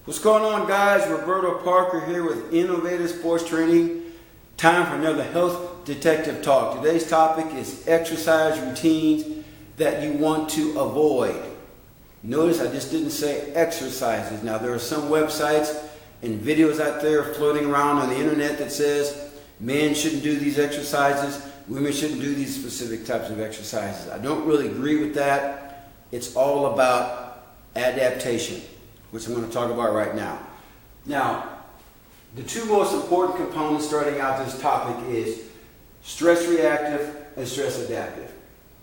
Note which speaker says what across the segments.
Speaker 1: What's going on, guys? Roberto Parker here with Innovative Sports Training. Time for another health detective talk. Today's topic is exercise routines that you want to avoid. Notice I just didn't say exercises. Now there are some websites and videos out there floating around on the internet that says men shouldn't do these exercises, women shouldn't do these specific types of exercises. I don't really agree with that. It's all about adaptation, which I'm going to talk about right now. Now, the two most important components starting out this topic is stress reactive and stress adaptive.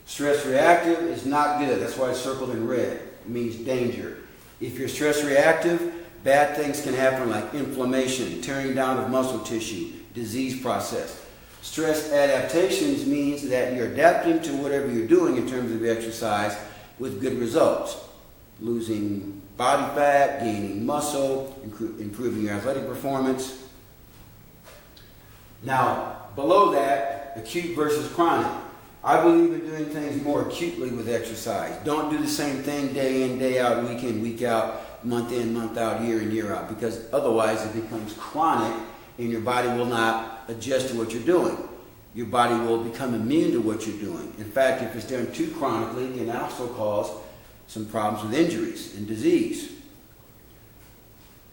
Speaker 1: Stress reactive is not good. That's why it's circled in red. It means danger. If you're stress reactive, bad things can happen like inflammation, tearing down of muscle tissue, disease process. Stress adaptations means that you're adapting to whatever you're doing in terms of exercise with good results. Losing body fat, gaining muscle, improving your athletic performance. Now, below that, acute versus chronic. I believe in doing things more acutely with exercise. Don't do the same thing day in, day out, week in, week out, month in, month out, year in, year out, because otherwise it becomes chronic and your body will not adjust to what you're doing. Your body will become immune to what you're doing. In fact, if it's done too chronically, it can also cause some problems with injuries and disease.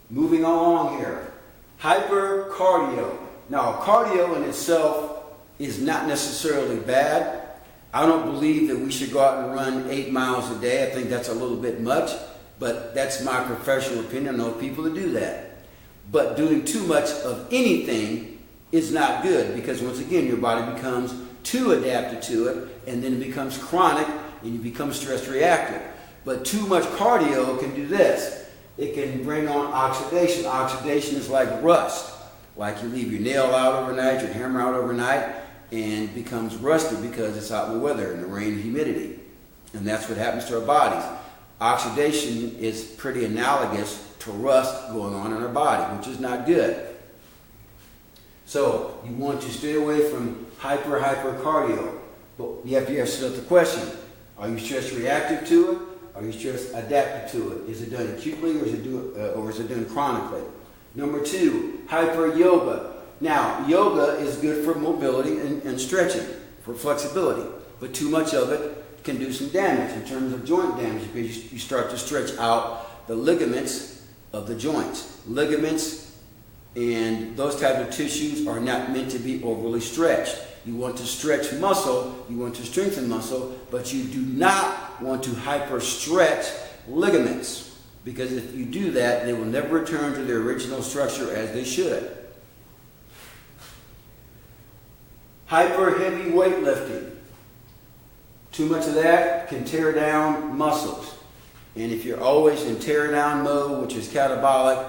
Speaker 1: Moving along here, hypercardio. Now, cardio in itself is not necessarily bad. I don't believe that we should go out and run 8 miles a day. I think that's a little bit much, but that's my professional opinion. I know people that do that. But doing too much of anything is not good because, once again, your body becomes too adapted to it, and then it becomes chronic and you become stress reactive. But too much cardio can do this. It can bring on oxidation. Oxidation is like rust. Like you leave your nail out overnight, your hammer out overnight, and it becomes rusty because it's out in the weather, in the rain and humidity. And that's what happens to our bodies. Oxidation is pretty analogous to rust going on in our body, which is not good. So you want to stay away from hypercardio. But you have to ask yourself the question, are you stress reactive to it? Are you stress adapted to it? Is it done acutely or is it done chronically? Number 2, hyper yoga. Now, yoga is good for mobility and stretching, for flexibility, but too much of it can do some damage in terms of joint damage because you start to stretch out the ligaments of the joints. Ligaments and those types of tissues are not meant to be overly stretched. You want to stretch muscle, you want to strengthen muscle, but you do not want to hyper-stretch ligaments, because if you do that, they will never return to their original structure as they should. Hyper-heavy weightlifting. Too much of that can tear down muscles. And if you're always in tear-down mode, which is catabolic,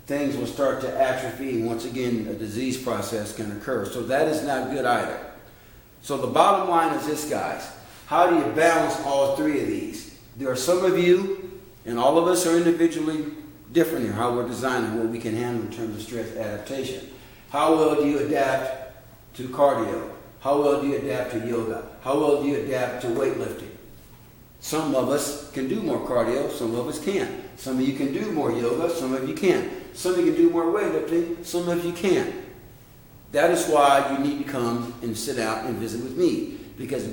Speaker 1: things will start to atrophy, and once again, a disease process can occur. So that is not good either. So the bottom line is this, guys. How do you balance all three of these? There are some of you, and all of us are individually different here, how we're designing what we can handle in terms of stress adaptation. How well do you adapt to cardio? How well do you adapt to yoga? How well do you adapt to weightlifting? Some of us can do more cardio, some of us can't. Some of you can do more yoga, some of you can't. Some of you can do more weightlifting, some of you can't. That is why you need to come and sit down and visit with me, because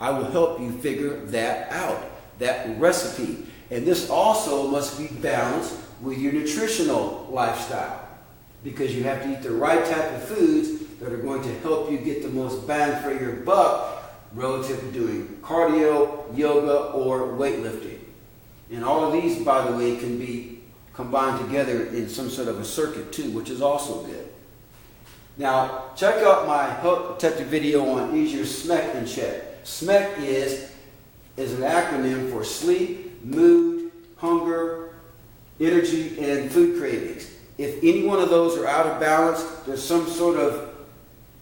Speaker 1: I will help you figure that out, that recipe. And this also must be balanced with your nutritional lifestyle, because you have to eat the right type of foods that are going to help you get the most bang for your buck relative to doing cardio, yoga, or weightlifting. And all of these, by the way, can be combined together in some sort of a circuit too, which is also good. Now, check out my health detective video on Is Your SMEC in Check. SMEC is an acronym for sleep, mood, hunger, energy, and food cravings. If any one of those are out of balance, there's some sort of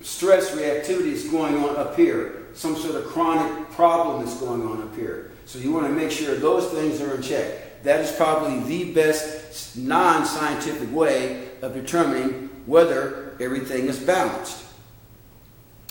Speaker 1: stress reactivity that's going on up here, some sort of chronic problem that's going on up here. So you want to make sure those things are in check. That is probably the best non-scientific way of determining whether everything is balanced.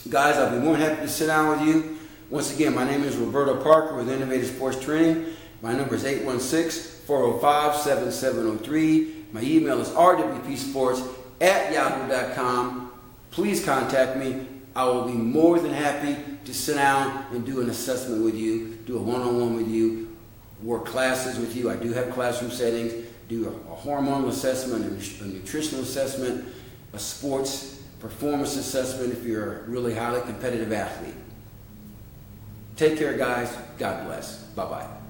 Speaker 1: Guys, I'll be more than happy to sit down with you. Once again, my name is Roberto Parker with Innovative Sports Training. My number is 816 405-7703. My email is rwpsports@yahoo.com. Please contact me. I will be more than happy to sit down and do an assessment with you, do a one-on-one with you, work classes with you. I do have classroom settings, do a hormonal assessment, a nutritional assessment, a sports performance assessment if you're a really highly competitive athlete. Take care, guys. God bless. Bye-bye.